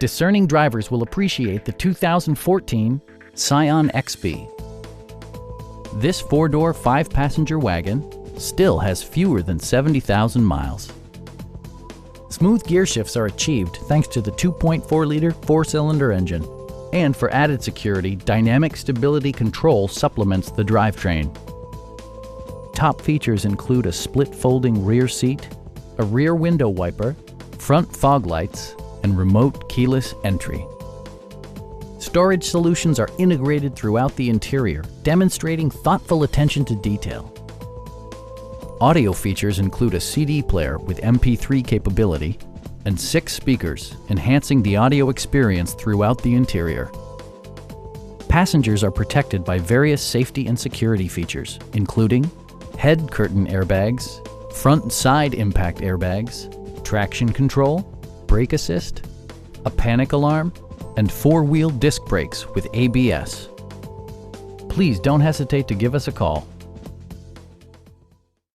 discerning drivers will appreciate the 2014 Scion XB. This four-door, five-passenger wagon still has fewer than 70,000 miles. Smooth gear shifts are achieved thanks to the 2.4-liter four-cylinder engine. And for added security, dynamic stability control supplements the drivetrain. Top features include a split folding rear seat, a rear window wiper, front fog lights, and remote keyless entry. Storage solutions are integrated throughout the interior, demonstrating thoughtful attention to detail. Audio features include a CD player with MP3 capability and 6 speakers, enhancing the audio experience throughout the interior. Passengers are protected by various safety and security features, including head curtain airbags, front and side impact airbags, traction control, brake assist, a panic alarm, and 4-wheel disc brakes with ABS. Please don't hesitate to give us a call.